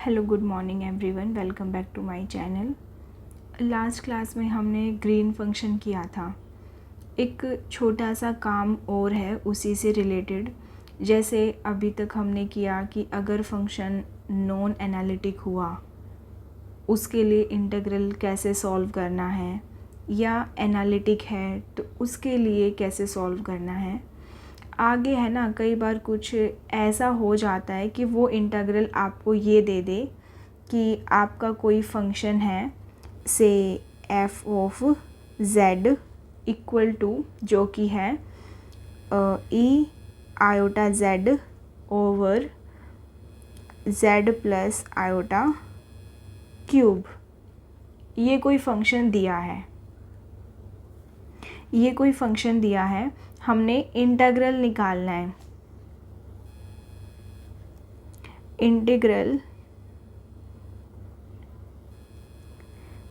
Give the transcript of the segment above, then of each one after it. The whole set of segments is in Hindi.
Hello good morning everyone, welcome back to my channel. Last class में हमने ग्रीन फंक्शन किया था। एक छोटा सा काम और है उसी से रिलेटेड। जैसे अभी तक हमने किया कि अगर फंक्शन नॉन एनालिटिक हुआ उसके लिए इंटीग्रल कैसे सॉल्व करना है, या एनालिटिक है तो उसके लिए कैसे सॉल्व करना है। आगे है ना, कई बार कुछ ऐसा हो जाता है कि वो इंटीग्रल आपको ये दे दे कि आपका कोई फंक्शन है से F of Z equal to, जो कि है e iota Z over Z plus iota cube. ये कोई फंक्शन दिया है, हमने इंटीग्रल निकालना है। Integral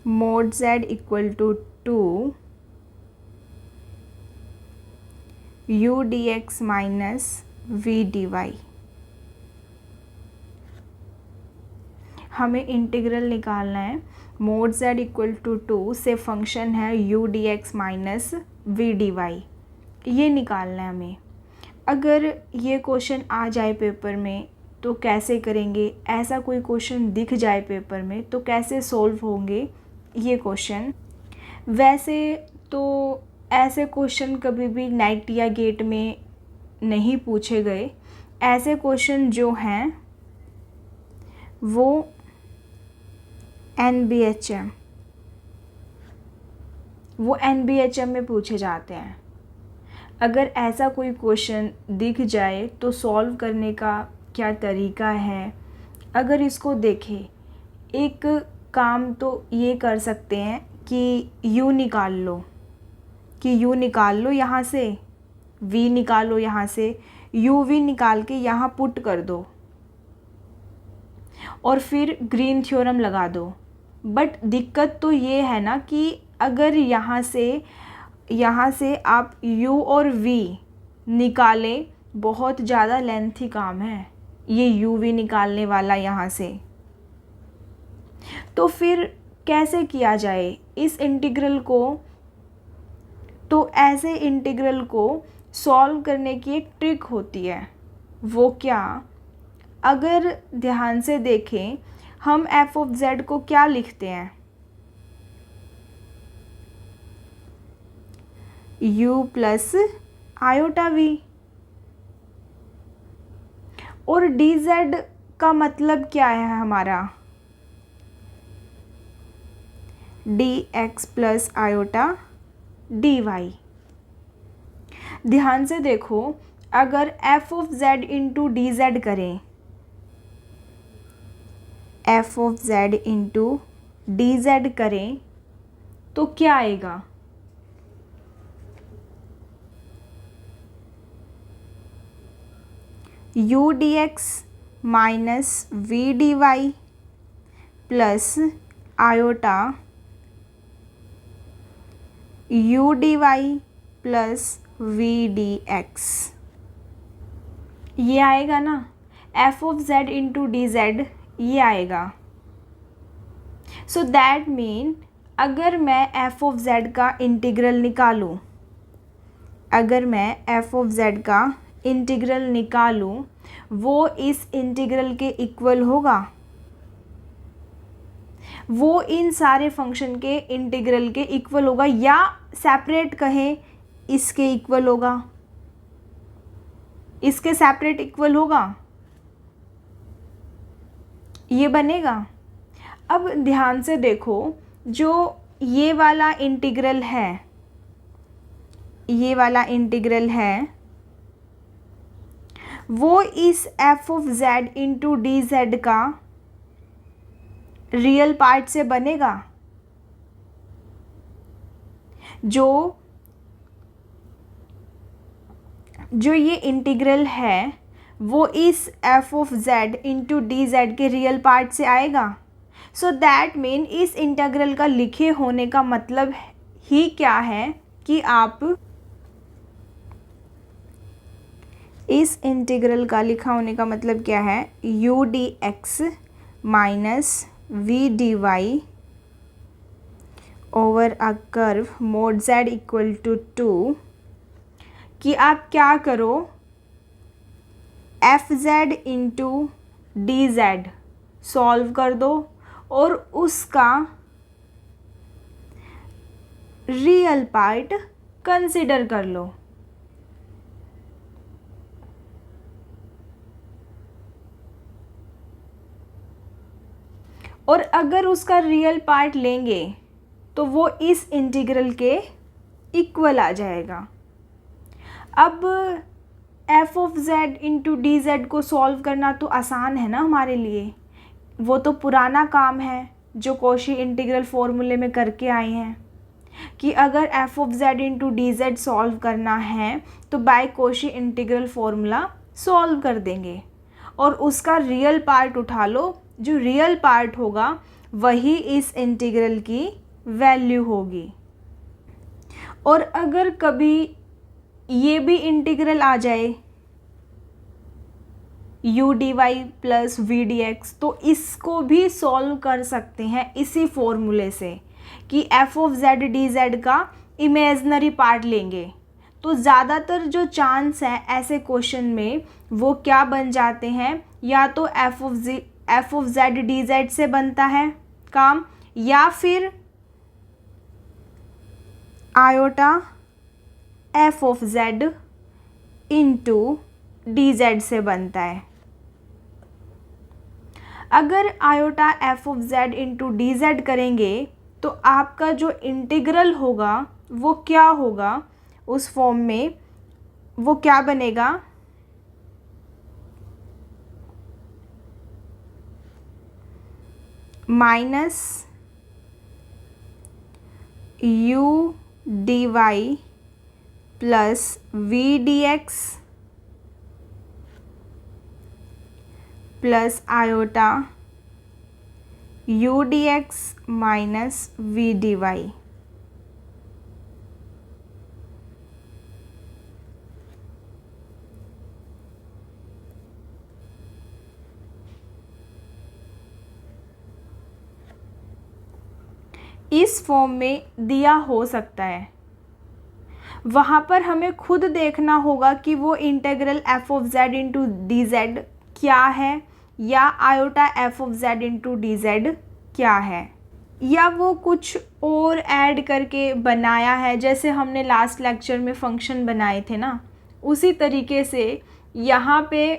mod Z equal to 2 u dx minus v dy। हमें इंटीग्रल निकालना है। मोड जेड इक्वल टू 2 से फंक्शन है u dx minus v dy, ये निकालना है हमें। अगर ये क्वेश्चन आ जाए पेपर में तो कैसे करेंगे, ऐसा कोई क्वेश्चन दिख जाए पेपर में तो कैसे सॉल्व होंगे ये क्वेश्चन। वैसे तो ऐसे क्वेश्चन कभी भी नाइट या गेट में नहीं पूछे गए। ऐसे क्वेश्चन जो हैं वो NBHM में पूछे जाते हैं। अगर ऐसा कोई क्वेश्चन दिख जाए तो सॉल्व करने का क्या तरीका है, अगर इसको देखें, एक काम तो ये कर सकते हैं कि u निकाल लो यहाँ से, v निकालो यहाँ से, v निकाल के यहाँ पुट कर दो और फिर ग्रीन थ्योरम लगा दो। बट दिक्कत तो ये है ना कि अगर यहाँ से आप u और v निकालें, बहुत ज़्यादा लेंथी काम है ये v निकालने वाला यहाँ से। तो फिर कैसे किया जाए इस इंटीग्रल को। तो ऐसे इंटीग्रल को सॉल्व करने की एक ट्रिक होती है। वो क्या, अगर ध्यान से देखें, हम f ऑफ z को क्या लिखते हैं, u प्लस आयोटा v, और dz का मतलब क्या है हमारा, dx प्लस आयोटा dy। ध्यान से देखो, अगर f of z into D Z करें, f of z into D Z करें तो क्या आएगा, u dx minus v dy plus iota u dy plus v dx। ये आएगा ना, f of z into D Z, ये आएगा। सो दैट मीन अगर मैं f ऑफ z का इंटीग्रल निकालूं, वो इस इंटीग्रल के इक्वल होगा, वो इन सारे फंक्शन के इंटीग्रल के इक्वल होगा, या सेपरेट कहें इसके इक्वल होगा, इसके सेपरेट इक्वल होगा, ये बनेगा। अब ध्यान से देखो, जो ये वाला इंटीग्रल है, वो इस f of z into D Z का रियल पार्ट से बनेगा। जो ये इंटीग्रल है वो इस f of z into D Z के रियल पार्ट से आएगा। सो दैट मीन इस इंटीग्रल का लिखे होने का मतलब ही क्या है कि आप इस इंटीग्रल का लिखा होने का मतलब क्या है, u dx minus V D Y over a curve mod z equal to 2 कि आप क्या करो, F Z into D Z solve कर दो और उसका रियल पार्ट कंसिडर कर लो। और अगर उसका रियल पार्ट लेंगे तो वो इस इंटीग्रल के इक्वल आ जाएगा। अब F of Z into D Z को सॉल्व करना तो आसान है ना हमारे लिए, वो तो पुराना काम है जो कॉशी इंटीग्रल फॉर्मूले में करके आए हैं कि अगर F of Z into D Z solve करना है तो by Cauchy integral formula solve कर देंगे और उसका रियल पार्ट उठा लो, जो रियल पार्ट होगा वही इस इंटीग्रल की वैल्यू होगी। और अगर कभी ये भी इंटीग्रल आ जाए u dy plus V D X, तो इसको भी सॉल्व कर सकते हैं इसी फॉर्मूले से कि F of Z D Z का इमेजनरी पार्ट लेंगे तो ज़्यादातर जो चांस है ऐसे क्वेश्चन में वो क्या बन जाते हैं, या तो F of Z D Z से बनता है काम, या फिर iota F of Z into D Z से बनता है। अगर iota F of Z into D Z करेंगे तो आपका जो इंटीग्रल होगा वो क्या होगा, उस फॉर्म में वो क्या बनेगा, minus u D Y plus V D X plus iota u D X minus V D Y. इस फॉर्म में दिया हो सकता है, वहाँ पर हमें खुद देखना होगा कि वो integral F of Z into D Z क्या है या iota F of Z into D Z क्या है, या वो कुछ और ऐड करके बनाया है जैसे हमने लास्ट लेक्चर में फंक्शन बनाए थे ना, उसी तरीके से यहाँ पे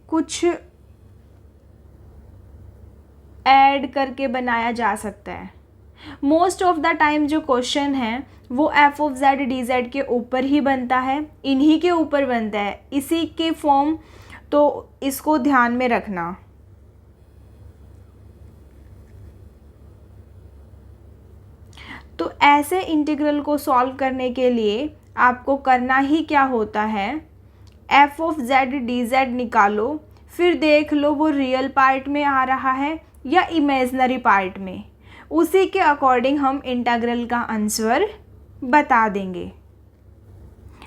कुछ ऐड करके बनाया जा सकता है। मोस्ट ऑफ द टाइम जो क्वेश्चन है वो F of Z D Z के ऊपर ही बनता है, इन्हीं के ऊपर बनता है, इसी के फॉर्म, तो इसको ध्यान में रखना। तो ऐसे इंटीग्रल को सॉल्व करने के लिए आपको करना ही क्या होता है, F of Z D Z निकालो, फिर देख लो वो रियल पार्ट में आ रहा है या इमेजनरी पार्ट में, उसी के अकॉर्डिंग हम इंटीग्रल का आंसर बता देंगे।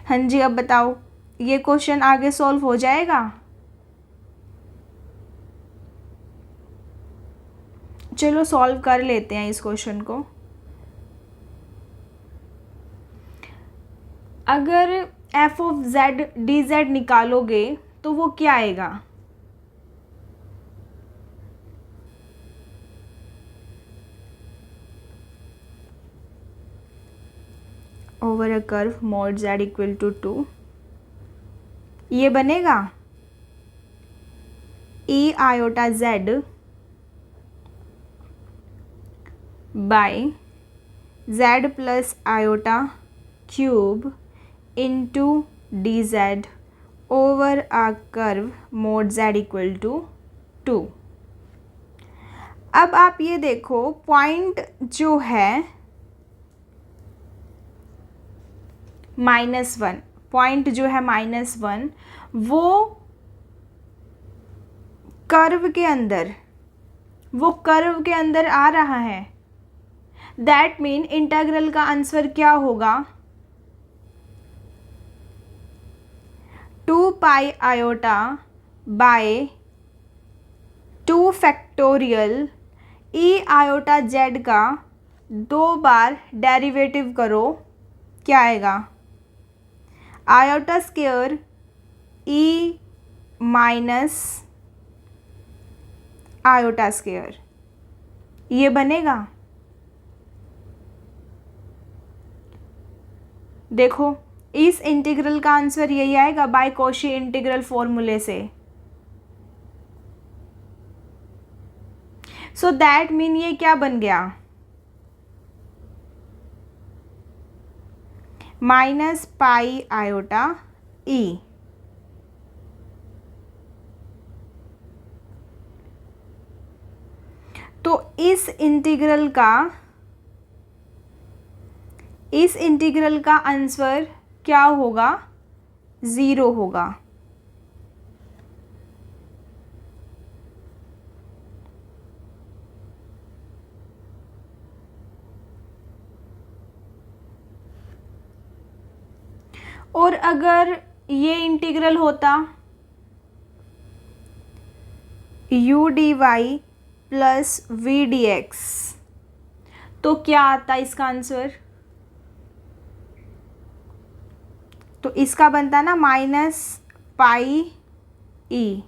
हाँ जी, अब बताओ ये क्वेश्चन आगे सॉल्व हो जाएगा? चलो सॉल्व कर लेते हैं इस क्वेश्चन को। अगर F of Z D Z निकालोगे तो वो क्या आएगा, over a curve mod Z equal to 2, ये बनेगा e iota Z by Z plus iota cube into D Z over a curve mod Z equal to 2। अब आप ये देखो पॉइंट जो है -1, पॉइंट जो है -1 वो कर्व के अंदर आ रहा है। दैट मीन इंटीग्रल का आंसर क्या होगा, 2 pi iota by 2 factorial e iota Z का 2 बार डेरिवेटिव करो, क्या आएगा? Iota square e minus iota square, ये बनेगा। देखो इस इंटीग्रल का आंसर यही आएगा बाय कॉशी इंटीग्रल फॉर्मूले से। सो दैट मीन ये क्या बन गया? माइनस पाई आयोटा ई। तो इस इंटीग्रल का आंसर क्या होगा? 0 होगा। और अगर ये इंटीग्रल होता u dy plus V D X, तो क्या आता इसका आंसर? तो इसका बनता ना माइनस पाई ई,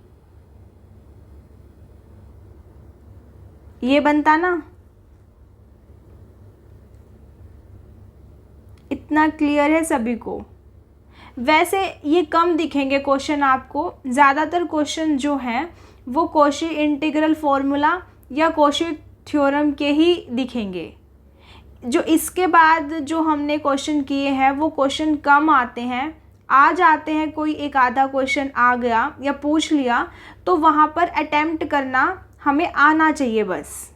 ये बनता ना। इतना क्लियर है सभी को? वैसे ये कम दिखेंगे क्वेश्चन आपको, ज़्यादातर क्वेश्चन जो हैं वो कॉशी इंटीग्रल फॉर्मूला या कॉशी थ्योरम के ही दिखेंगे। जो इसके बाद जो हमने क्वेश्चन किए हैं वो क्वेश्चन कम आते हैं। आ जाते हैं, कोई एक आधा क्वेश्चन आ गया या पूछ लिया तो वहाँ पर अटेम्प्ट करना हमें आना चाहिए बस।